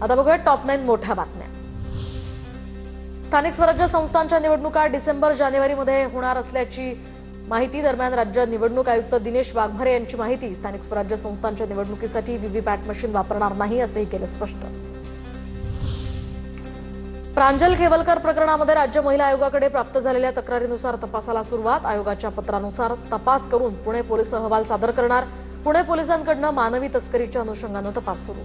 आता बघूया टॉप 9 मोठ्या बातम्या। स्थानिक स्वराज्य संस्थांच्या निवडणुका डिसेंबर-जानेवारीमध्ये होणार असल्याची माहिती। दरम्यान राज्य निवडणूक आयुक्त दिनेश वाघमारे यांची माहिती। स्थानिक स्वराज्य संस्थांच्या निवडणुकीसाठी व्हीव्हीपॅट मशीन वापरणार नाही असंही केलं स्पष्ट। प्रांजल खेवलकर प्रकरणामध्ये राज्य महिला आयोगाकडे प्राप्त झालेल्या तक्रारीनुसार तपासाला सुरुवात। आयोगाच्या पत्रानुसार तपास करून पुणे पोलीस अहवाल सादर करणार। पुणे पोलिसांकडून मानवी तस्करीच्या अनुषंगाने तपास सुरू।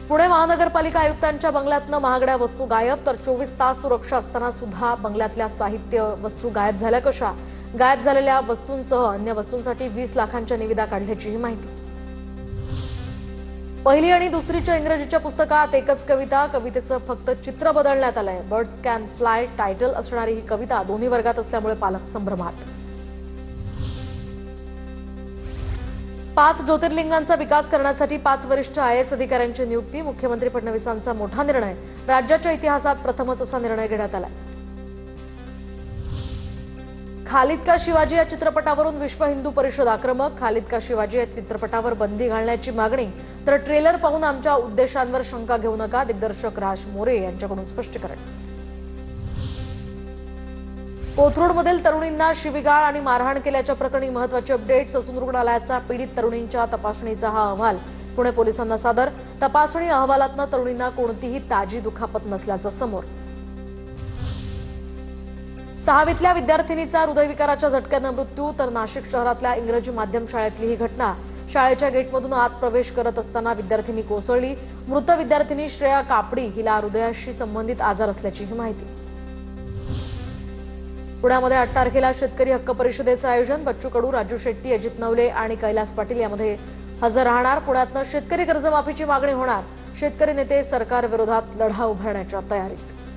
पुणे महानगरपालिका आयुक्तांच्या बंगल्यातनं महागड्या वस्तू गायब, तर 24 तास सुरक्षा असताना सुद्धा बंगल्यातल्या साहित्य वस्तू गायब झाल्या कशा? गायब झालेल्या वस्तूंसह अन्य वस्तूंसाठी 20 लाखांच्या निविदा काढल्याचीही माहिती। पहिली आणि दुसरीच्या इंग्रजीच्या पुस्तकात एकच कविता, कवितेचं फक्त चित्र बदलण्यात आलंय। बर्ड्स कॅन फ्लाय टायटल असणारी ही कविता दोन्ही वर्गात असल्यामुळे पालक संभ्रमात। 5 ज्योतिर्लिंगांचा विकास करण्यासाठी 5 वरिष्ठ आयएएस अधिकाऱ्यांची नियुक्ती। मुख्यमंत्री फडणवीसांचा मोठा निर्णय। राज्याच्या इतिहासात प्रथमच असा निर्णय घेण्यात आला। खालिद का शिवाजी या चित्रपटावरून विश्व हिंदू परिषद आक्रमक। खालिद का शिवाजी या चित्रपटावर बंदी घालण्याची मागणी, तर ट्रेलर पाहून आमच्या उद्देशांवर शंका घेऊ नका, दिग्दर्शक राज मोरे यांच्याकडून स्पष्टीकरण। कोथरूडमधील तरुणींना शिवीगाळ आणि मारहाण केल्याच्या प्रकरणी महत्त्वाचे अपडेट। ससून रुग्णालयाचा पीडित तरुणींच्या तपासणीचा हा अहवाल पुणे पोलिसांना सादर। तपासणी अहवालातनं तरुणींना कोणतीही ताजी दुखापत नसल्याचं समोर। 6वीतल्या विद्यार्थिनीचा हृदयविकाराच्या झटक्यानं मृत्यू, तर नाशिक शहरातल्या इंग्रजी माध्यम शाळेतली ही घटना। शाळेच्या गेटमधून आत प्रवेश करत असताना विद्यार्थिनी कोसळली। मृत विद्यार्थिनी श्रेया कापडी हिला हृदयाशी संबंधित आजार असल्याची माहिती। पुण्यामध्ये 8 तारखेला शेतकरी हक्क परिषदेचं आयोजन। बच्चू कडू, राजू शेट्टी, अजित नवले आणि कैलास पाटील यामध्ये हजर राहणार। पुण्यातनं शेतकरी कर्जमाफीची मागणी होणार। शेतकरी नेते सरकार विरोधात लढा उभारण्याच्या तयारीत।